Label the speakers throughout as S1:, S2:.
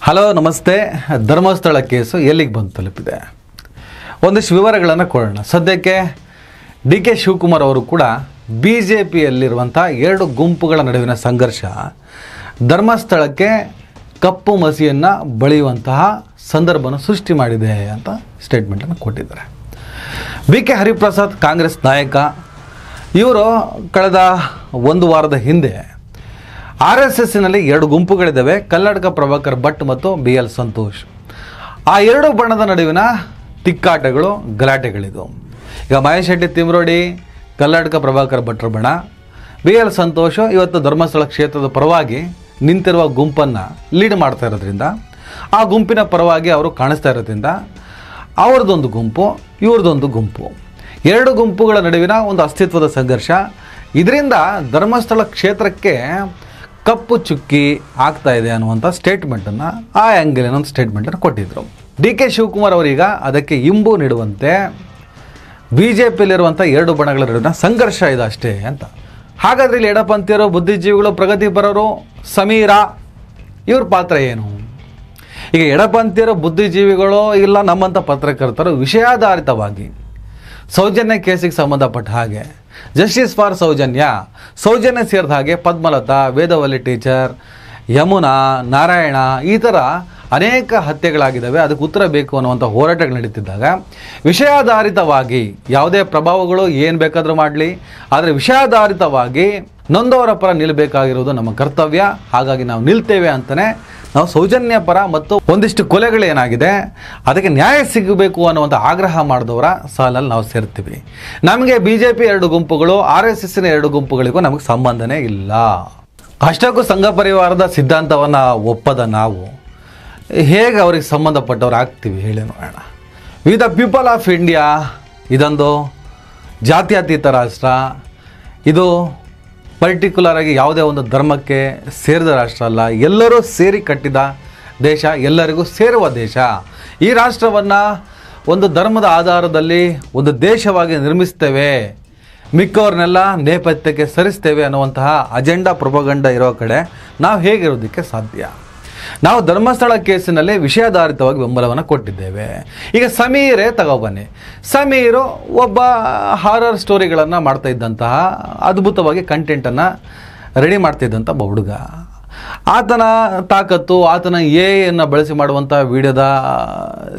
S1: Hello ನಮಸ್ತೆ. Dharmasthala case ಎಲ್ಲಿಗೆ ಬಂದು ತಲುಪಿದೆ? ಒಂದಿಷ್ಟು ವಿವರಗಳನ್ನು ಕೊಡೋಣ. ಸದ್ಯಕ್ಕೆ ಡಿ ಕೆ ಶಿವಕುಮಾರ್ ಅವರು ಕೂಡ ಬಿ ಜೆ ಪಿಯಲ್ಲಿರುವಂಥ ಎರಡು ಗುಂಪುಗಳ ನಡುವಿನ ಸಂಘರ್ಷ ಧರ್ಮಸ್ಥಳಕ್ಕೆ ಕಪ್ಪು ಮಸಿಯನ್ನು ಬಳಿಯುವಂತಹ ಸಂದರ್ಭವನ್ನು ಸೃಷ್ಟಿ ಮಾಡಿದೆ ಅಂತ ಸ್ಟೇಟ್ಮೆಂಟನ್ನು ಕೊಟ್ಟಿದ್ದಾರೆ. ಬಿ ಕೆ ಹರಿಪ್ರಸಾದ್ ಕಾಂಗ್ರೆಸ್ ನಾಯಕ ಇವರು ಕಳೆದ ಒಂದು ವಾರದ ಹಿಂದೆ RSSನಲ್ಲಿ ಎರಡು ಗುಂಪುಗಳಿದ್ದಾವೆ, ಕಲ್ಲಡ್ಕ ಪ್ರಭಾಕರ್ ಭಟ್ ಮತ್ತು ಬಿ ಎಲ್ ಸಂತೋಷ್. ಆ ಎರಡು ಬಣದ ನಡುವಿನ ತಿಕ್ಕಾಟಗಳು ಗಲಾಟೆಗಳಿದು. ಈಗ ಮಹೇಶ್ ಶೆಟ್ಟಿ ತಿಮ್ರೋಡಿ ಕಲ್ಲಡ್ಕ ಪ್ರಭಾಕರ್ ಭಟ್ರ ಬಣ, ಬಿ ಎಲ್ ಸಂತೋಷ್ ಇವತ್ತು ಧರ್ಮಸ್ಥಳ ಕ್ಷೇತ್ರದ ಪರವಾಗಿ ನಿಂತಿರುವ ಗುಂಪನ್ನು ಲೀಡ್ ಮಾಡ್ತಾ ಇರೋದ್ರಿಂದ, ಆ ಗುಂಪಿನ ಪರವಾಗಿ ಅವರು ಕಾಣಿಸ್ತಾ ಇರೋದ್ರಿಂದ ಅವ್ರದ್ದೊಂದು ಗುಂಪು, ಇವ್ರದ್ದೊಂದು ಗುಂಪು, ಎರಡು ಗುಂಪುಗಳ ನಡುವಿನ ಒಂದು ಅಸ್ತಿತ್ವದ ಸಂಘರ್ಷ. ಇದರಿಂದ ಧರ್ಮಸ್ಥಳ ಕ್ಷೇತ್ರಕ್ಕೆ ಕಪ್ಪು ಚುಕ್ಕಿ ಆಗ್ತಾ ಇದೆ ಅನ್ನುವಂಥ ಸ್ಟೇಟ್ಮೆಂಟನ್ನು, ಆ ಆ್ಯಂಗಲಿನ ಒಂದು ಸ್ಟೇಟ್ಮೆಂಟನ್ನು ಕೊಟ್ಟಿದ್ದರು. ಡಿ ಕೆ ಶಿವಕುಮಾರ್ ಅವರೀಗ ಅದಕ್ಕೆ ಇಂಬು ನೀಡುವಂತೆ ಬಿ ಜೆ ಪಿಯಲ್ಲಿರುವಂಥ ಎರಡು ಬಣಗಳ ನಡುವಿನ ಸಂಘರ್ಷ ಇದೆ ಅಷ್ಟೇ ಅಂತ. ಹಾಗಾದರೆ ಇಲ್ಲಿ ಎಡಪಂಥೀಯರು, ಬುದ್ಧಿಜೀವಿಗಳು, ಪ್ರಗತಿಪರರು, ಸಮೀರಾ ಇವ್ರ ಪಾತ್ರ ಏನು? ಈಗ ಎಡಪಂಥೀಯರು, ಬುದ್ಧಿಜೀವಿಗಳು ಇಲ್ಲ ನಮ್ಮಂಥ ಪತ್ರಕರ್ತರು ವಿಷಯಾಧಾರಿತವಾಗಿ ಸೌಜನ್ಯ ಕೇಸಿಗೆ ಸಂಬಂಧಪಟ್ಟ ಹಾಗೆ, ಜಸ್ಟಿಸ್ ಫಾರ್ ಸೌಜನ್ಯ ಸೇರಿದ ಹಾಗೆ ಪದ್ಮಲತಾ, ವೇದವಲ್ಲಿ ಟೀಚರ್, ಯಮುನಾ, ನಾರಾಯಣ ಈ ಥರ ಅನೇಕ ಹತ್ಯೆಗಳಾಗಿದ್ದಾವೆ, ಅದಕ್ಕೆ ಉತ್ತರ ಬೇಕು ಅನ್ನುವಂಥ ಹೋರಾಟಗಳು ನಡೀತಿದ್ದಾಗ ವಿಷಯಾಧಾರಿತವಾಗಿ ಯಾವುದೇ ಪ್ರಭಾವಗಳು ಏನು ಬೇಕಾದರೂ ಮಾಡಲಿ, ಆದರೆ ವಿಷಯಾಧಾರಿತವಾಗಿ ನೊಂದವರ ಪರ ನಿಲ್ಲಬೇಕಾಗಿರೋದು ನಮ್ಮ ಕರ್ತವ್ಯ. ಹಾಗಾಗಿ ನಾವು ನಿಲ್ತೇವೆ ಅಂತಲೇ ನಾವು ಸೌಜನ್ಯ ಪರ ಮತ್ತು ಒಂದಿಷ್ಟು ಕೊಲೆಗಳೇನಾಗಿದೆ ಅದಕ್ಕೆ ನ್ಯಾಯ ಸಿಗಬೇಕು ಅನ್ನುವಂಥ ಆಗ್ರಹ ಮಾಡಿದವರ ಸಾಲಲ್ಲಿ ನಾವು ಸೇರ್ತೀವಿ. ನಮಗೆ ಬಿ ಜೆ ಪಿ ಎರಡು ಗುಂಪುಗಳು, RSSನ ಎರಡು ಗುಂಪುಗಳಿಗೂ ನಮಗೆ ಸಂಬಂಧನೇ ಇಲ್ಲ. ಅಷ್ಟಕ್ಕೂ ಸಂಘ ಪರಿವಾರದ ಸಿದ್ಧಾಂತವನ್ನು ಒಪ್ಪದ ನಾವು ಹೇಗೆ ಅವ್ರಿಗೆ ಸಂಬಂಧಪಟ್ಟವ್ರು ಆಗ್ತೀವಿ ಹೇಳಿ ನೋಡೋಣ. We the people of India ಇದೊಂದು ಜಾತ್ಯತೀತ ರಾಷ್ಟ್ರ, ಇದು ಪರ್ಟಿಕ್ಯುಲರ್ ಆಗಿ ಯಾವುದೇ ಒಂದು ಧರ್ಮಕ್ಕೆ ಸೇರಿದ ರಾಷ್ಟ್ರ ಅಲ್ಲ, ಎಲ್ಲರೂ ಸೇರಿ ಕಟ್ಟಿದ ದೇಶ, ಎಲ್ಲರಿಗೂ ಸೇರುವ ದೇಶ. ಈ ರಾಷ್ಟ್ರವನ್ನು ಒಂದು ಧರ್ಮದ ಆಧಾರದಲ್ಲಿ ಒಂದು ದೇಶವಾಗಿ ನಿರ್ಮಿಸ್ತೇವೆ, ಮಿಕ್ಕವ್ರನ್ನೆಲ್ಲ ನೇಪಥ್ಯಕ್ಕೆ ಸರಿಸ್ತೇವೆ ಅನ್ನುವಂತಹ ಅಜೆಂಡಾ ಪ್ರೊಪಗಂಡ ಇರೋ ಕಡೆ ನಾವು ಹೇಗಿರೋದಕ್ಕೆ ಸಾಧ್ಯ? ನಾವು ಧರ್ಮಸ್ಥಳ ಕೇಸಿನಲ್ಲಿ ವಿಷಯಾಧಾರಿತವಾಗಿ ಬೆಂಬಲವನ್ನು ಕೊಟ್ಟಿದ್ದೇವೆ. ಈಗ ಸಮೀರೇ ತಗೊಬನ್ನಿ. ಸಮೀರು ಒಬ್ಬ ಹಾರರ್ ಸ್ಟೋರಿಗಳನ್ನು ಮಾಡ್ತಾ ಇದ್ದಂತಹ, ಅದ್ಭುತವಾಗಿ ಕಂಟೆಂಟನ್ನು ರೆಡಿ ಮಾಡ್ತಿದ್ದಂಥ ಒಬ್ಬ ಹುಡುಗ. ಆತನ ತಾಕತ್ತು, ಆತನ ಎಯನ್ನು ಬಳಸಿ ಮಾಡುವಂಥ ವಿಡಿಯೋದ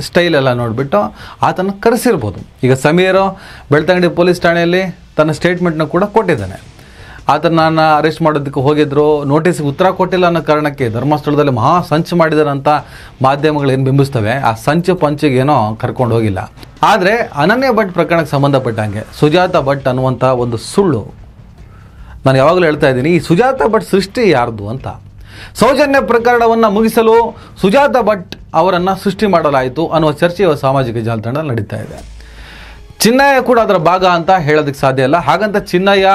S1: ಸ್ಟೈಲೆಲ್ಲ ನೋಡಿಬಿಟ್ಟು ಆತನ ಕರೆಸಿರ್ಬೋದು. ಈಗ ಸಮೀರು ಬೆಳ್ತಂಗಡಿ ಪೊಲೀಸ್ ಠಾಣೆಯಲ್ಲಿ ತನ್ನ ಸ್ಟೇಟ್ಮೆಂಟ್ನ ಕೂಡ ಕೊಟ್ಟಿದ್ದಾನೆ. ಆತನನ್ನು ಅರೆಸ್ಟ್ ಮಾಡೋದಕ್ಕೆ ಹೋಗಿದ್ರು, ನೋಟಿಸ್ಗೆ ಉತ್ತರ ಕೊಟ್ಟಿಲ್ಲ ಅನ್ನೋ ಕಾರಣಕ್ಕೆ ಧರ್ಮಸ್ಥಳದಲ್ಲಿ ಮಹಾ ಸಂಚು ಮಾಡಿದಾರಂಥ ಮಾಧ್ಯಮಗಳು ಏನು ಬಿಂಬಿಸ್ತವೆ, ಆ ಸಂಚು ಪಂಚಿಗೇನೋ ಕರ್ಕೊಂಡು ಹೋಗಿಲ್ಲ. ಆದರೆ ಅನನ್ಯ ಭಟ್ ಪ್ರಕರಣಕ್ಕೆ ಸಂಬಂಧಪಟ್ಟಂಗೆ ಸುಜಾತ ಭಟ್ ಅನ್ನುವಂಥ ಒಂದು ಸುಳ್ಳು, ನಾನು ಯಾವಾಗಲೂ ಹೇಳ್ತಾ ಇದ್ದೀನಿ, ಈ ಸುಜಾತ ಭಟ್ ಸೃಷ್ಟಿ ಯಾರ್ದು ಅಂತ. ಸೌಜನ್ಯ ಪ್ರಕರಣವನ್ನು ಮುಗಿಸಲು ಸುಜಾತ ಭಟ್ ಅವರನ್ನು ಸೃಷ್ಟಿ ಮಾಡಲಾಯಿತು ಅನ್ನುವ ಚರ್ಚೆಯು ಸಾಮಾಜಿಕ ಜಾಲತಾಣದಲ್ಲಿ ನಡೀತಾ ಇದೆ. ಚಿನ್ನಯ್ಯ ಕೂಡ ಅದರ ಭಾಗ ಅಂತ ಹೇಳೋದಕ್ಕೆ ಸಾಧ್ಯ ಇಲ್ಲ. ಹಾಗಂತ ಚಿನ್ನಯ್ಯ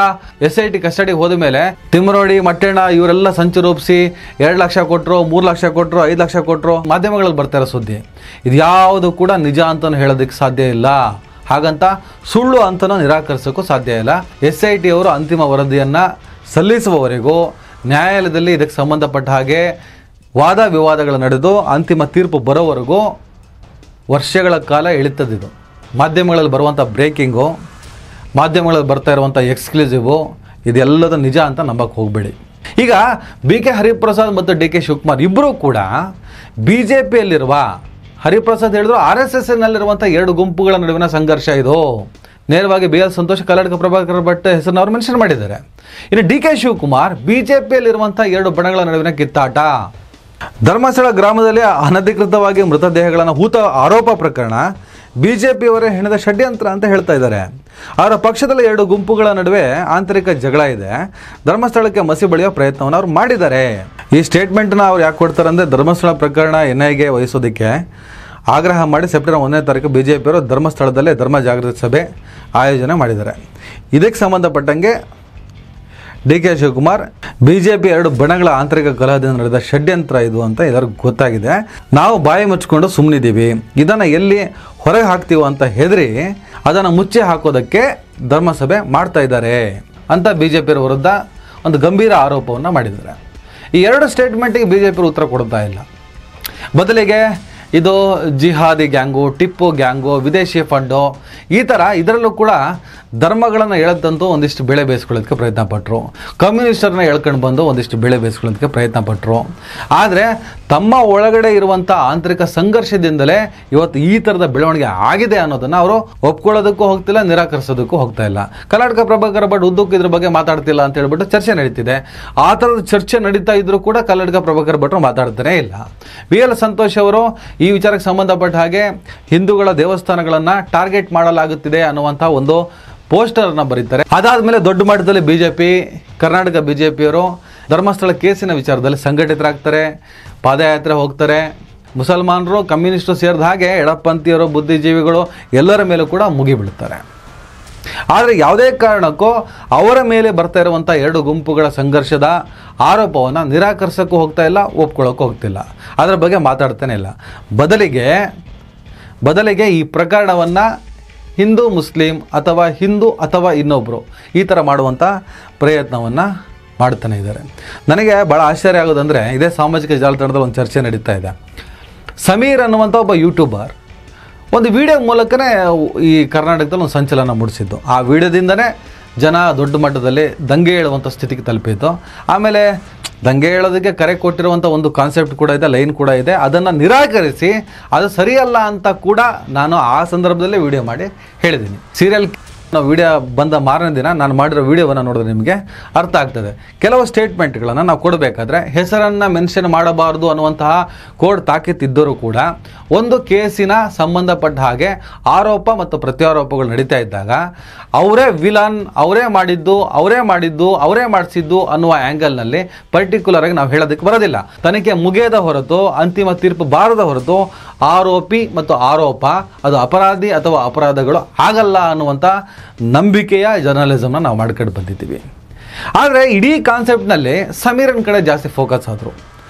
S1: SIT ಕಸ್ಟಡಿಗೆ ಹೋದ ಮೇಲೆ ತಿಮ್ಮರೋಡಿ, ಮಟ್ಟಣ್ಣ ಇವರೆಲ್ಲ ಸಂಚು ರೂಪಿಸಿ 2 ಲಕ್ಷ ಕೊಟ್ಟರು, 3 ಲಕ್ಷ ಕೊಟ್ಟರು, 5 ಲಕ್ಷ ಕೊಟ್ಟರು, ಮಾಧ್ಯಮಗಳಲ್ಲಿ ಬರ್ತಾಯಿರೋ ಸುದ್ದಿ. ಇದು ಯಾವುದು ಕೂಡ ನಿಜ ಅಂತಲೂ ಹೇಳೋದಕ್ಕೆ ಸಾಧ್ಯ ಇಲ್ಲ. ಹಾಗಂತ ಸುಳ್ಳು ಅಂತಲೂ ನಿರಾಕರಿಸೋಕ್ಕೂ ಸಾಧ್ಯ ಇಲ್ಲ. SIT ಅವರು ಅಂತಿಮ ವರದಿಯನ್ನು ಸಲ್ಲಿಸುವವರೆಗೂ ನ್ಯಾಯಾಲಯದಲ್ಲಿ ಇದಕ್ಕೆ ಸಂಬಂಧಪಟ್ಟ ಹಾಗೆ ವಾದ ವಿವಾದಗಳು ನಡೆದು ಅಂತಿಮ ತೀರ್ಪು ಬರೋವರೆಗೂ ವರ್ಷಗಳ ಕಾಲ ಇಳಿತದಿದು. ಮಾಧ್ಯಮಗಳಲ್ಲಿ ಬರುವಂಥ ಬ್ರೇಕಿಂಗು, ಮಾಧ್ಯಮಗಳಲ್ಲಿ ಬರ್ತಾ ಇರುವಂಥ ಎಕ್ಸ್ಕ್ಲೂಸಿವು ಇದೆಲ್ಲದ ನಿಜ ಅಂತ ನಂಬಕ್ಕೆ ಹೋಗಬೇಡಿ. ಈಗ ಬಿ ಕೆ ಹರಿಪ್ರಸಾದ್ ಮತ್ತು ಡಿ ಕೆ ಶಿವಕುಮಾರ್ ಇಬ್ಬರೂ ಕೂಡ ಬಿ ಜೆ ಪಿಯಲ್ಲಿರುವ, ಹರಿಪ್ರಸಾದ್ ಹೇಳಿದ್ರು RSSನಲ್ಲಿರುವಂಥ ಎರಡು ಗುಂಪುಗಳ ನಡುವಿನ ಸಂಘರ್ಷ ಇದು. ನೇರವಾಗಿ ಬಿ ಎಲ್ ಸಂತೋಷ್, ಕಲ್ಲಡ್ಕ ಪ್ರಭಾಕರ್ ಭಟ್ ಹೆಸರನ್ನು ಅವರು ಮೆನ್ಷನ್ ಮಾಡಿದ್ದಾರೆ. ಇನ್ನು ಡಿ ಕೆ ಶಿವಕುಮಾರ್ ಬಿ ಜೆ ಪಿಯಲ್ಲಿರುವಂಥ ಎರಡು ಬಣಗಳ ನಡುವಿನ ಕಿತ್ತಾಟ. ಧರ್ಮಸ್ಥಳ ಗ್ರಾಮದಲ್ಲಿ ಅನಧಿಕೃತವಾಗಿ ಮೃತದೇಹಗಳನ್ನು ಹೂತ ಆರೋಪ ಪ್ರಕರಣ BJPಯವರೇ ಹೆಣೆದ ಷಡ್ಯಂತ್ರ ಅಂತ ಹೇಳ್ತಾ ಇದ್ದಾರೆ. ಅವರ ಪಕ್ಷದಲ್ಲಿ ಎರಡು ಗುಂಪುಗಳ ನಡುವೆ ಆಂತರಿಕ ಜಗಳ ಇದೆ, ಧರ್ಮಸ್ಥಳಕ್ಕೆ ಮಸಿ ಬಳಿಯೋ ಪ್ರಯತ್ನವನ್ನು ಅವ್ರು ಮಾಡಿದ್ದಾರೆ. ಈ ಸ್ಟೇಟ್ಮೆಂಟ್ನ ಅವ್ರು ಯಾಕೆ ಕೊಡ್ತಾರೆ ಅಂದರೆ, ಧರ್ಮಸ್ಥಳ ಪ್ರಕರಣ NIAಗೆ ವಹಿಸೋದಕ್ಕೆ ಆಗ್ರಹ ಮಾಡಿ ಸೆಪ್ಟೆಂಬರ್ 1ನೇ ತಾರೀಕು BJPಯವರು ಧರ್ಮಸ್ಥಳದಲ್ಲೇ ಧರ್ಮ ಜಾಗೃತಿ ಸಭೆ ಆಯೋಜನೆ ಮಾಡಿದ್ದಾರೆ. ಇದಕ್ಕೆ ಸಂಬಂಧಪಟ್ಟಂಗೆ ಡಿ ಕೆ ಶಿವಕುಮಾರ್ BJP ಎರಡು ಬಣಗಳ ಆಂತರಿಕ ಕಲಹದಿಂದ ನಡೆದ ಷಡ್ಯಂತ್ರ ಇದು ಅಂತ ಎಲ್ಲರಿಗೂ ಗೊತ್ತಾಗಿದೆ, ನಾವು ಬಾಯಿ ಮುಚ್ಚಿಕೊಂಡು ಸುಮ್ಮನಿದ್ದೀವಿ, ಇದನ್ನು ಎಲ್ಲಿ ಹೊರಗೆ ಹಾಕ್ತೀವೋ ಅಂತ ಹೆದರಿ ಅದನ್ನು ಮುಚ್ಚಿ ಹಾಕೋದಕ್ಕೆ ಧರ್ಮಸಭೆ ಮಾಡ್ತಾ ಇದ್ದಾರೆ ಅಂತ BJPಯವರ ವಿರುದ್ಧ ಒಂದು ಗಂಭೀರ ಆರೋಪವನ್ನು ಮಾಡಿದ್ದಾರೆ. ಈ ಎರಡು ಸ್ಟೇಟ್ಮೆಂಟಿಗೆ BJP ಉತ್ತರ ಕೊಡ್ತಾ ಇಲ್ಲ. ಬದಲಿಗೆ ಇದು ಜಿಹಾದಿ ಗ್ಯಾಂಗು, ಟಿಪ್ಪು ಗ್ಯಾಂಗು, ವಿದೇಶಿ ಫಂಡು ಈ ಥರ ಇದರಲ್ಲೂ ಕೂಡ ಧರ್ಮಗಳನ್ನು ಎಳೆದಂತೂ ಒಂದಿಷ್ಟು ಬೆಳೆ ಬೇಯಿಸ್ಕೊಳ್ಳೋದಕ್ಕೆ ಪ್ರಯತ್ನ ಪಟ್ಟರು. ಕಮ್ಯುನಿಸ್ಟರನ್ನ ಎಳ್ಕೊಂಡು ಬಂದು ಒಂದಿಷ್ಟು ಬೆಳೆ ಬೇಯಿಸ್ಕೊಳ್ಳೋದಕ್ಕೆ ಪ್ರಯತ್ನ ಪಟ್ಟರು. ಆದರೆ ತಮ್ಮ ಒಳಗಡೆ ಇರುವಂಥ ಆಂತರಿಕ ಸಂಘರ್ಷದಿಂದಲೇ ಇವತ್ತು ಈ ಥರದ ಬೆಳವಣಿಗೆ ಆಗಿದೆ ಅನ್ನೋದನ್ನು ಅವರು ಒಪ್ಕೊಳ್ಳೋದಕ್ಕೂ ಹೋಗ್ತಿಲ್ಲ, ನಿರಾಕರಿಸೋದಕ್ಕೂ ಹೋಗ್ತಾ ಇಲ್ಲ. ಕರ್ನಾಟಕ ಪ್ರಭಾಕರ್ ಭಟ್ ಉದ್ದಕ್ಕೂ ಇದ್ರ ಬಗ್ಗೆ ಮಾತಾಡ್ತಿಲ್ಲ ಅಂತ ಹೇಳ್ಬಿಟ್ಟು ಚರ್ಚೆ ನಡೀತಿದೆ. ಆ ಥರದ ಚರ್ಚೆ ನಡೀತಾ ಇದ್ರೂ ಕೂಡ ಕರ್ನಾಟಕ ಪ್ರಭಾಕರ್ ಭಟ್ರು ಮಾತಾಡ್ತಾನೇ ಇಲ್ಲ. ವಿ ಎಲ್ ಸಂತೋಷ್ ಅವರು ಈ ವಿಚಾರಕ್ಕೆ ಸಂಬಂಧಪಟ್ಟ ಹಾಗೆ ಹಿಂದೂಗಳ ದೇವಸ್ಥಾನಗಳನ್ನು ಟಾರ್ಗೆಟ್ ಮಾಡಲಾಗುತ್ತಿದೆ ಅನ್ನುವಂಥ ಒಂದು ಪೋಸ್ಟರ್ನ ಬರೀತಾರೆ. ಅದಾದಮೇಲೆ ದೊಡ್ಡ ಮಟ್ಟದಲ್ಲಿ ಬಿಜೆಪಿ, ಕರ್ನಾಟಕ ಬಿಜೆಪಿಯವರು ಧರ್ಮಸ್ಥಳ ಕೇಸಿನ ವಿಚಾರದಲ್ಲಿ ಸಂಘಟಿತರಾಗ್ತಾರೆ, ಪಾದಯಾತ್ರೆ ಹೋಗ್ತಾರೆ. ಮುಸಲ್ಮಾನರು, ಕಮ್ಯುನಿಸ್ಟರು ಸೇರಿದ ಹಾಗೆ ಎಡಪಂಥೀಯರು, ಬುದ್ಧಿಜೀವಿಗಳು ಎಲ್ಲರ ಮೇಲೂ ಕೂಡ ಮುಗಿಬೀಳ್ತಾರೆ. ಆದರೆ ಯಾವುದೇ ಕಾರಣಕ್ಕೂ ಅವರ ಮೇಲೆ ಬರ್ತಾ ಇರುವಂಥ ಎರಡು ಗುಂಪುಗಳ ಸಂಘರ್ಷದ ಆರೋಪವನ್ನು ನಿರಾಕರಿಸೋಕ್ಕೂ ಹೋಗ್ತಾ ಇಲ್ಲ, ಒಪ್ಕೊಳ್ಳೋಕ್ಕೂ ಹೋಗ್ತಿಲ್ಲ, ಅದರ ಬಗ್ಗೆ ಮಾತಾಡ್ತಾನೆ ಇಲ್ಲ. ಬದಲಿಗೆ ಈ ಪ್ರಕರಣವನ್ನು ಹಿಂದೂ ಮುಸ್ಲಿಂ ಅಥವಾ ಹಿಂದೂ ಅಥವಾ ಇನ್ನೊಬ್ಬರು ಈ ಥರ ಮಾಡುವಂಥ ಪ್ರಯತ್ನವನ್ನು ಮಾಡ್ತಾನೆ ಇದ್ದಾರೆ. ನನಗೆ ಭಾಳ ಆಶ್ಚರ್ಯ ಆಗೋದಂದರೆ, ಇದೇ ಸಾಮಾಜಿಕ ಜಾಲತಾಣದಲ್ಲಿ ಒಂದು ಚರ್ಚೆ ನಡೀತಾ ಇದೆ. ಸಮೀರ್ ಅನ್ನುವಂಥ ಒಬ್ಬ ಯೂಟ್ಯೂಬರ್ ಒಂದು ವಿಡಿಯೋ ಮೂಲಕನೇ ಈ ಕರ್ನಾಟಕದಲ್ಲಿ ಒಂದು ಸಂಚಲನ ಮೂಡಿಸಿದ್ದು. ಆ ವಿಡಿಯೋದಿಂದನೇ ಜನ ದೊಡ್ಡ ಮಟ್ಟದಲ್ಲಿ ದಂಗೆ ಏಳುವಂಥ ಸ್ಥಿತಿಗೆ ತಲುಪಿದ್ದು. ಆಮೇಲೆ ದಂಗೆ ಹೇಳೋದಕ್ಕೆ ಕರೆ ಕೊಟ್ಟಿರುವಂಥ ಒಂದು ಕಾನ್ಸೆಪ್ಟ್ ಕೂಡ ಇದೆ, ಲೈನ್ ಕೂಡ ಇದೆ. ಅದನ್ನು ನಿರಾಕರಿಸಿ ಅದು ಸರಿಯಲ್ಲ ಅಂತ ಕೂಡ ನಾನು ಆ ಸಂದರ್ಭದಲ್ಲೇ ವಿಡಿಯೋ ಮಾಡಿ ಹೇಳಿದ್ದೀನಿ. ಸೀರಿಯಲ್ ವಿಡಿಯೋ ಬಂದ ಮಾರನೇ ದಿನ ನಾನು ಮಾಡಿರೋ ವಿಡಿಯೋವನ್ನು ನೋಡಿದ್ರೆ ನಿಮಗೆ ಅರ್ಥ ಆಗ್ತದೆ. ಕೆಲವು ಸ್ಟೇಟ್ಮೆಂಟ್ಗಳನ್ನು ನಾವು ಕೊಡಬೇಕಾದ್ರೆ ಹೆಸರನ್ನು ಮೆನ್ಷನ್ ಮಾಡಬಾರ್ದು ಅನ್ನುವಂತಹ ಕೋಡ್ ತಾಕೀತಿದ್ದರೂ ಕೂಡ ಒಂದು ಕೇಸಿನ ಸಂಬಂಧಪಟ್ಟ ಹಾಗೆ ಆರೋಪ ಮತ್ತು ಪ್ರತ್ಯಾರೋಪಗಳು ನಡೀತಾ ಇದ್ದಾಗ ಅವರೇ ವಿಲನ್, ಅವರೇ ಮಾಡಿಸಿದ್ದು ಅನ್ನುವ ಆ್ಯಂಗಲ್ನಲ್ಲಿ ಪರ್ಟಿಕ್ಯುಲರ್ ಆಗಿ ನಾವು ಹೇಳೋದಕ್ಕೆ ಬರೋದಿಲ್ಲ. ತನಿಖೆ ಮುಗಿಯದ ಹೊರತು, ಅಂತಿಮ ತೀರ್ಪು ಬಾರದ ಹೊರತು ಆರೋಪಿ ಮತ್ತು ಆರೋಪ ಅದು ಅಪರಾಧಿ ಅಥವಾ ಅಪರಾಧಗಳು ಆಗಲ್ಲ ಅನ್ನುವಂಥ ನಂಬಿಕೆಯ ಜರ್ನಲಿಸಮ್ನ ನಾವು ಮಾಡ್ಕೊಂಡು ಬಂದಿದ್ದೀವಿ. ಆದರೆ ಇಡೀ ಕಾನ್ಸೆಪ್ಟ್ನಲ್ಲಿ ಸಮೀರನ್ ಕಡೆ ಜಾಸ್ತಿ ಫೋಕಸ್ ಆದರು.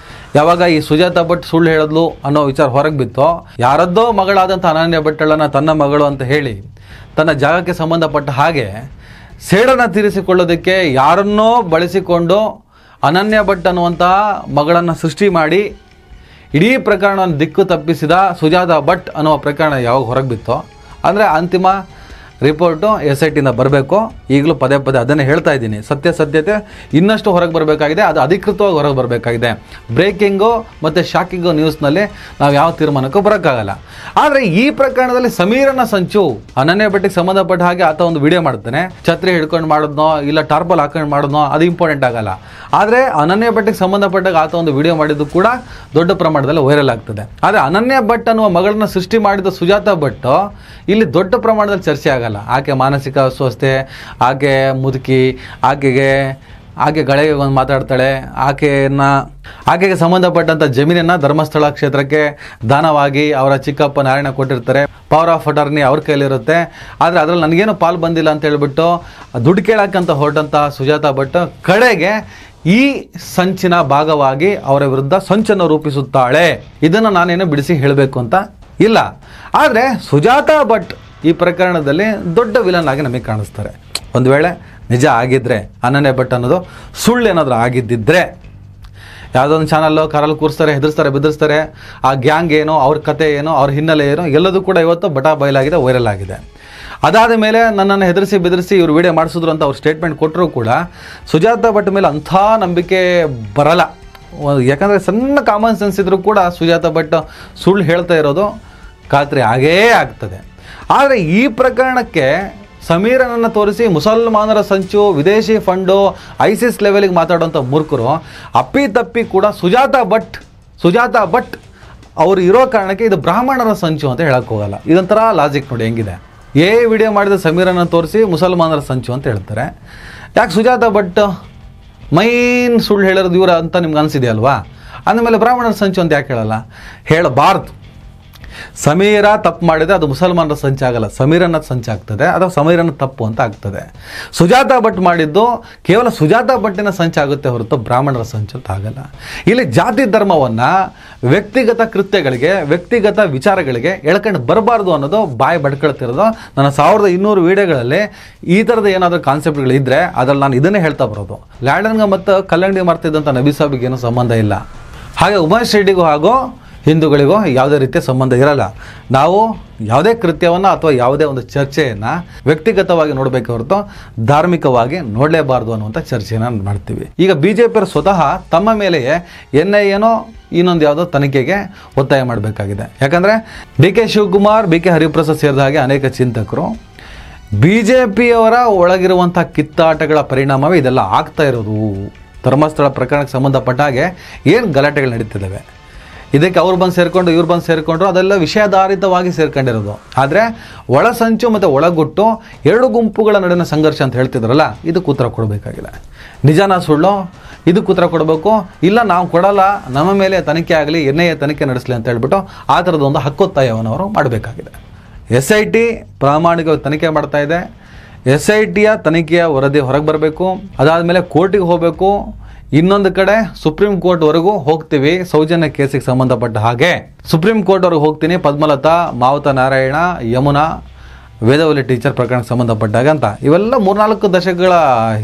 S1: ಯಾವಾಗ ಈ ಸುಜಾತಾ ಭಟ್ ಸುಳ್ಳು ಹೇಳಿದ್ಲು ಅನ್ನೋ ವಿಚಾರ ಹೊರಗೆ ಬಿತ್ತೋ, ಯಾರದ್ದೋ ಮಗಳಾದಂಥ ಅನನ್ಯ ಭಟ್ಟಳನ್ನು ತನ್ನ ಮಗಳು ಅಂತ ಹೇಳಿ ತನ್ನ ಜಾಗಕ್ಕೆ ಸಂಬಂಧಪಟ್ಟ ಹಾಗೆ ಸೇಡನ್ನು ತೀರಿಸಿಕೊಳ್ಳೋದಕ್ಕೆ ಯಾರನ್ನೋ ಬಳಸಿಕೊಂಡು ಅನನ್ಯ ಭಟ್ ಅನ್ನುವಂತಹ ಮಗಳನ್ನು ಸೃಷ್ಟಿ ಮಾಡಿ ಇಡೀ ಪ್ರಕರಣವನ್ನು ದಿಕ್ಕು ತಪ್ಪಿಸಿದ ಸುಜಾತಾ ಭಟ್ ಅನ್ನುವ ಪ್ರಕರಣ ಯಾವಾಗ ಹೊರಗೆ ಬಿತ್ತೋ, ಅಂದರೆ ಅಂತಿಮ ರಿಪೋರ್ಟು SITಯಿಂದ ಬರಬೇಕು. ಈಗಲೂ ಪದೇ ಅದನ್ನೇ ಹೇಳ್ತಾ ಇದ್ದೀನಿ, ಸತ್ಯತೆ ಇನ್ನಷ್ಟು ಹೊರಗೆ ಬರಬೇಕಾಗಿದೆ, ಅದು ಅಧಿಕೃತವಾಗಿ ಹೊರಗೆ ಬರಬೇಕಾಗಿದೆ. ಬ್ರೇಕಿಂಗು ಮತ್ತು ಶಾಕಿಂಗು ನ್ಯೂಸ್ನಲ್ಲಿ ನಾವು ಯಾವ ತೀರ್ಮಾನಕ್ಕೂ ಬರೋಕ್ಕಾಗಲ್ಲ. ಆದರೆ ಈ ಪ್ರಕರಣದಲ್ಲಿ ಸಮೀರನ ಸಂಚು, ಅನನ್ಯ ಭಟ್ಟಿಗೆ ಸಂಬಂಧಪಟ್ಟ ಹಾಗೆ ಆತ ಒಂದು ವಿಡಿಯೋ ಮಾಡ್ತಾನೆ, ಛತ್ರಿ ಹಿಡ್ಕೊಂಡು ಮಾಡೋದ್ನೋ ಇಲ್ಲ ಟಾರ್ಪಲ್ ಹಾಕೊಂಡು ಮಾಡೋದ್ನೋ ಅದು ಇಂಪಾರ್ಟೆಂಟ್ ಆಗಲ್ಲ. ಆದರೆ ಅನನ್ಯ ಭಟ್ಟಿಗೆ ಸಂಬಂಧಪಟ್ಟಾಗ ಆತ ಒಂದು ವಿಡಿಯೋ ಮಾಡಿದ್ದು ಕೂಡ ದೊಡ್ಡ ಪ್ರಮಾಣದಲ್ಲಿ ವೈರಲ್ ಆಗ್ತದೆ. ಆದರೆ ಅನನ್ಯ ಭಟ್ ಅನ್ನುವ ಮಗಳನ್ನ ಸೃಷ್ಟಿ ಮಾಡಿದ ಸುಜಾತಾ ಭಟ್ ಇಲ್ಲಿ ದೊಡ್ಡ ಪ್ರಮಾಣದಲ್ಲಿ ಚರ್ಚೆ ಆಗಲ್ಲ. ಆಕೆ ಮಾನಸಿಕ ಅಸ್ವಸ್ಥೆ, ಆಕೆ ಮುದುಕಿ, ಆಕೆ ಗಳಿಗೆ ಒಂದು ಮಾತಾಡ್ತಾಳೆ, ಆಕೆಗೆ ಸಂಬಂಧಪಟ್ಟಂಥ ಜಮೀನನ್ನು ಧರ್ಮಸ್ಥಳ ಕ್ಷೇತ್ರಕ್ಕೆ ದಾನವಾಗಿ ಅವರ ಚಿಕ್ಕಪ್ಪ ನಾರಾಯಣ ಕೊಟ್ಟಿರ್ತಾರೆ. ಪವರ್ ಆಫ್ ಅಟಾರ್ನಿ ಅವ್ರ ಕೈಲಿರುತ್ತೆ. ಆದರೆ ಅದರಲ್ಲಿ ನನಗೇನು ಪಾಲು ಬಂದಿಲ್ಲ ಅಂತ ಹೇಳ್ಬಿಟ್ಟು ದುಡ್ಡು ಕೇಳಕ್ಕಂತ ಹೊರಟಂಥ ಸುಜಾತಾ ಭಟ್ ಕಡೆಗೆ ಈ ಸಂಚಿನ ಭಾಗವಾಗಿ ಅವರ ವಿರುದ್ಧ ಸಂಚನ್ನು ರೂಪಿಸುತ್ತಾಳೆ. ಇದನ್ನು ನಾನೇನು ಬಿಡಿಸಿ ಹೇಳಬೇಕು ಅಂತ ಇಲ್ಲ. ಆದರೆ ಸುಜಾತಾ ಭಟ್ ಈ ಪ್ರಕರಣದಲ್ಲಿ ದೊಡ್ಡ ವಿಲನ್ ಆಗಿ ನಮಗೆ ಕಾಣಿಸ್ತಾರೆ. ಒಂದು ವೇಳೆ ನಿಜ ಆಗಿದ್ದರೆ, ಅನನ್ಯ ಭಟ್ ಅನ್ನೋದು ಸುಳ್ಳು ಏನಾದರೂ ಆಗಿದ್ದಿದ್ರೆ, ಯಾವುದೋ ಒಂದು ಚಾನಲ್ಲು ಕಾರಲ್ಲಿ ಕೂರಿಸ್ತಾರೆ, ಹೆದರ್ಸ್ತಾರೆ, ಬೆದರಿಸ್ತಾರೆ, ಆ ಗ್ಯಾಂಗ್ ಏನೋ, ಅವ್ರ ಕತೆ ಏನೋ, ಅವ್ರ ಹಿನ್ನೆಲೆ ಏನೋ ಎಲ್ಲದೂ ಕೂಡ ಇವತ್ತು ಬಟಾ ಬಯಲಾಗಿದೆ, ವೈರಲ್ ಆಗಿದೆ. ಅದಾದ ಮೇಲೆ ನನ್ನನ್ನು ಹೆದರಿಸಿ ಬೆದರಿಸಿ ಇವರು ವಿಡಿಯೋ ಮಾಡಿಸಿದ್ರು ಅಂತ ಅವ್ರು ಸ್ಟೇಟ್ಮೆಂಟ್ ಕೊಟ್ಟರೂ ಕೂಡ ಸುಜಾತಾ ಭಟ್ ಮೇಲೆ ಅಂಥ ನಂಬಿಕೆ ಬರಲ್ಲ. ಯಾಕಂದರೆ ಸಣ್ಣ ಕಾಮನ್ ಸೆನ್ಸ್ ಇದ್ದರೂ ಕೂಡ ಸುಜಾತಾ ಭಟ್ ಸುಳ್ಳು ಹೇಳ್ತಾ ಇರೋದು ಖಾತ್ರಿ ಆಗೇ ಆಗ್ತದೆ. ಆದರೆ ಈ ಪ್ರಕರಣಕ್ಕೆ ಸಮೀರನನ್ನು ತೋರಿಸಿ ಮುಸಲ್ಮಾನರ ಸಂಚು, ವಿದೇಶಿ ಫಂಡು, ISIS ಲೆವೆಲಿಗೆ ಮಾತಾಡುವಂಥ ಮೂರ್ಖರು ಅಪ್ಪಿತಪ್ಪಿ ಕೂಡ ಸುಜಾತಾ ಭಟ್ ಅವರು ಇರೋ ಕಾರಣಕ್ಕೆ ಇದು ಬ್ರಾಹ್ಮಣರ ಸಂಚು ಅಂತ ಹೇಳಕ್ಕೆ ಹೋಗಲ್ಲ. ಇದೊಂಥರ ಲಾಜಿಕ್ ನೋಡಿ ಹೆಂಗಿದೆ. ವಿಡಿಯೋ ಮಾಡಿದ ಸಮೀರನ್ನು ತೋರಿಸಿ ಮುಸಲ್ಮಾನರ ಸಂಚು ಅಂತ ಹೇಳ್ತಾರೆ. ಯಾಕೆ ಸುಜಾತಾ ಭಟ್ ಮೈನ್ ಸುಳ್ಳು ಹೇಳಿರೋದು ಇವ್ರ ಅಂತ ನಿಮ್ಗೆ ಅನಿಸಿದೆಯಲ್ವಾ? ಅಂದಮೇಲೆ ಬ್ರಾಹ್ಮಣರ ಸಂಚು ಅಂತ ಯಾಕೆ ಹೇಳಬಾರ್ದು? ಸಮೀರ ತಪ್ಪು ಮಾಡಿದರೆ ಅದು ಮುಸಲ್ಮಾನರ ಸಂಚಾಗಲ್ಲ, ಸಮೀರನ ಸಂಚಾಗ್ತದೆ, ಅಥವಾ ಸಮೀರನ ತಪ್ಪು ಅಂತ ಆಗ್ತದೆ. ಸುಜಾತಾ ಭಟ್ ಮಾಡಿದ್ದು ಕೇವಲ ಸುಜಾತಾ ಭಟ್ಟಿನ ಸಂಚಾಗುತ್ತೆ ಹೊರತು ಬ್ರಾಹ್ಮಣರ ಸಂಚು ಅಂತ ಆಗಲ್ಲ. ಇಲ್ಲಿ ಜಾತಿ ಧರ್ಮವನ್ನು ವ್ಯಕ್ತಿಗತ ಕೃತ್ಯಗಳಿಗೆ, ವ್ಯಕ್ತಿಗತ ವಿಚಾರಗಳಿಗೆ ಎಳ್ಕೊಂಡು ಬರಬಾರ್ದು ಅನ್ನೋದು ಬಾಯಿ ಬಡ್ಕೊಳ್ತಿರೋದು. ನನ್ನ 1200 ವಿಡಿಯೋಗಳಲ್ಲಿ ಈ ಥರದ ಏನಾದರೂ ಕಾನ್ಸೆಪ್ಟ್ಗಳಿದ್ದರೆ ಅದರಲ್ಲಿ ನಾನು ಇದನ್ನೇ ಹೇಳ್ತಾ ಬರೋದು. ಲ್ಯಾಂಡನ್ಗೆ ಮತ್ತು ಕಲ್ಲಂಗಡಿ ಮಾರ್ತಿದ್ದಂಥ ನಬಿ ಸಾಬಿಗೆ ಏನೂ ಸಂಬಂಧ ಇಲ್ಲ. ಹಾಗೆ ಉಮೇಶ್ ರೆಡ್ಡಿಗೂ ಹಾಗೂ ಹಿಂದೂಗಳಿಗೂ ಯಾವುದೇ ರೀತಿಯ ಸಂಬಂಧ ಇರಲ್ಲ. ನಾವು ಯಾವುದೇ ಕೃತ್ಯವನ್ನು ಅಥವಾ ಯಾವುದೇ ಒಂದು ಚರ್ಚೆಯನ್ನು ವ್ಯಕ್ತಿಗತವಾಗಿ ನೋಡಬೇಕು ಹೊರತು ಧಾರ್ಮಿಕವಾಗಿ ನೋಡಲೇಬಾರ್ದು ಅನ್ನುವಂಥ ಚರ್ಚೆಯನ್ನು ಮಾಡ್ತೀವಿ. ಈಗ BJP ಸ್ವತಃ ತಮ್ಮ ಮೇಲೆಯೇ NIAನೋ ಇನ್ನೊಂದು ಯಾವುದೋ ತನಿಖೆಗೆ ಒತ್ತಾಯ ಮಾಡಬೇಕಾಗಿದೆ. ಯಾಕಂದರೆ DK ಶಿವಕುಮಾರ್, BK ಹರಿಪ್ರಸಾದ್ ಸೇರಿದ ಹಾಗೆ ಅನೇಕ ಚಿಂತಕರು BJPಯವರ ಒಳಗಿರುವಂಥ ಕಿತ್ತಾಟಗಳ ಪರಿಣಾಮವೇ ಇದೆಲ್ಲ ಆಗ್ತಾ ಇರೋದು. ಧರ್ಮಸ್ಥಳ ಪ್ರಕರಣಕ್ಕೆ ಸಂಬಂಧಪಟ್ಟ ಹಾಗೆ ಏನು ಗಲಾಟೆಗಳು ನಡೀತಿದ್ದಾವೆ, ಇದಕ್ಕೆ ಅವ್ರು ಬಂದು ಸೇರಿಕೊಂಡು ಇವ್ರು ಬಂದು ಸೇರಿಕೊಂಡ್ರು, ಅದೆಲ್ಲ ವಿಷಯಾಧಾರಿತವಾಗಿ ಸೇರ್ಕೊಂಡಿರೋದು. ಆದರೆ ಒಳಸಂಚು ಮತ್ತು ಒಳಗುಟ್ಟು ಎರಡು ಗುಂಪುಗಳ ನಡುವಿನ ಸಂಘರ್ಷ ಅಂತ ಹೇಳ್ತಿದ್ರಲ್ಲ, ಇದಕ್ಕೆ ಉತ್ತರ ಕೊಡಬೇಕಾಗಿದೆ. ನಿಜಾನ ಸುಳ್ಳು, ಇದಕ್ಕೆ ಉತ್ತರ ಕೊಡಬೇಕು. ಇಲ್ಲ ನಾವು ಕೊಡಲ್ಲ, ನಮ್ಮ ಮೇಲೆ ತನಿಖೆ ಆಗಲಿ, NIA ತನಿಖೆ ನಡೆಸಲಿ ಅಂತ ಹೇಳ್ಬಿಟ್ಟು ಆ ಥರದೊಂದು ಹಕ್ಕೊತ್ತಾಯವನ್ನು ಅವರು ಮಾಡಬೇಕಾಗಿದೆ. SIT ಪ್ರಾಮಾಣಿಕವಾಗಿ ತನಿಖೆ ಮಾಡ್ತಾ ಇದೆ. SITಯ ತನಿಖೆಯ ವರದಿ ಹೊರಗೆ ಬರಬೇಕು. ಅದಾದಮೇಲೆ ಕೋರ್ಟಿಗೆ ಹೋಗಬೇಕು. ಇನ್ನೊಂದು ಕಡೆ ಸುಪ್ರೀಂ ಕೋರ್ಟ್ವರೆಗೂ ಹೋಗ್ತೀವಿ. ಸೌಜನ್ಯ ಕೇಸಿಗೆ ಸಂಬಂಧಪಟ್ಟ ಹಾಗೆ ಸುಪ್ರೀಂ ಕೋರ್ಟ್ವರೆಗೂ ಹೋಗ್ತೀನಿ. ಪದ್ಮಲತಾ, ಮಾವತ ನಾರಾಯಣ, ಯಮುನಾ, ವೇದವಲ್ಲಿ ಟೀಚರ್ ಪ್ರಕರಣಕ್ಕೆ ಸಂಬಂಧಪಟ್ಟಾಗ ಅಂತ ಇವೆಲ್ಲ 3-4 ದಶಕಗಳ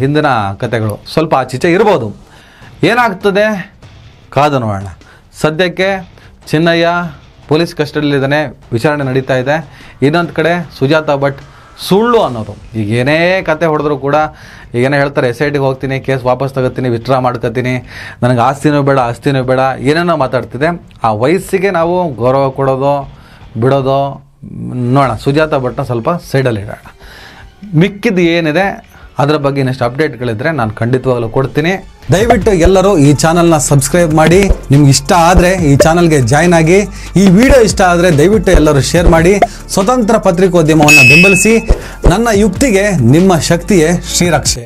S1: ಹಿಂದಿನ ಕಥೆಗಳು. ಸ್ವಲ್ಪ ಆಚೀಚೆ ಇರ್ಬೋದು. ಏನಾಗ್ತದೆ ಕಾದು ನೋಡೋಣ. ಸದ್ಯಕ್ಕೆ ಚಿನ್ನಯ್ಯ ಪೊಲೀಸ್ ಕಸ್ಟಡಿಯಲ್ಲಿದ್ದಾನೆ, ವಿಚಾರಣೆ ನಡೀತಾ ಇದೆ. ಇನ್ನೊಂದು ಕಡೆ ಸುಜಾತಾ ಭಟ್ ಸುಳ್ಳು ಅನ್ನೋದು. ಈಗ ಏನೇ ಕತೆ ಹೊಡೆದ್ರು ಕೂಡ ಈಗೇನೋ ಹೇಳ್ತಾರೆ, SITಗೆ ಹೋಗ್ತೀನಿ, ಕೇಸ್ ವಾಪಸ್ ತಗೋತೀನಿ, ವಿತ್ಡ್ರಾ ಮಾಡ್ಕೋತೀನಿ, ನನಗೆ ಆಸ್ತಿನೂ ಬೇಡ ಏನೇನೋ ಮಾತಾಡ್ತಿದೆ. ಆ ವಯಸ್ಸಿಗೆ ನಾವು ಗೌರವ ಕೊಡೋದು ಬಿಡೋದು ನೋಡೋಣ. ಸುಜಾತಾ ಭಟ್ನ ಸ್ವಲ್ಪ ಸೈಡಲ್ಲಿ ಇಡೋಣ. ಮಿಕ್ಕಿದ್ದು ಏನಿದೆ ಅದರ ಬಗ್ಗೆ ಇನ್ನಷ್ಟು ಅಪ್ಡೇಟ್ಗಳಿದ್ರೆ ನಾನು ಖಂಡಿತವಾಗಲೂ ಕೊಡ್ತೀನಿ. ದಯವಿಟ್ಟು ಎಲ್ಲರೂ ಈ ಚಾನಲ್ನ ಸಬ್ಸ್ಕ್ರೈಬ್ ಮಾಡಿ. ನಿಮ್ಗೆ ಇಷ್ಟ ಆದರೆ ಈ ಚಾನಲ್ಗೆ ಜಾಯ್ನ್ ಆಗಿ. ಈ ವಿಡಿಯೋ ಇಷ್ಟ ಆದರೆ ದಯವಿಟ್ಟು ಎಲ್ಲರೂ ಶೇರ್ ಮಾಡಿ. ಸ್ವತಂತ್ರ ಪತ್ರಿಕೋದ್ಯಮವನ್ನು ಬೆಂಬಲಿಸಿ. ನನ್ನ ಯುಕ್ತಿಗೆ ನಿಮ್ಮ ಶಕ್ತಿಯೇ ಶ್ರೀರಕ್ಷೆ.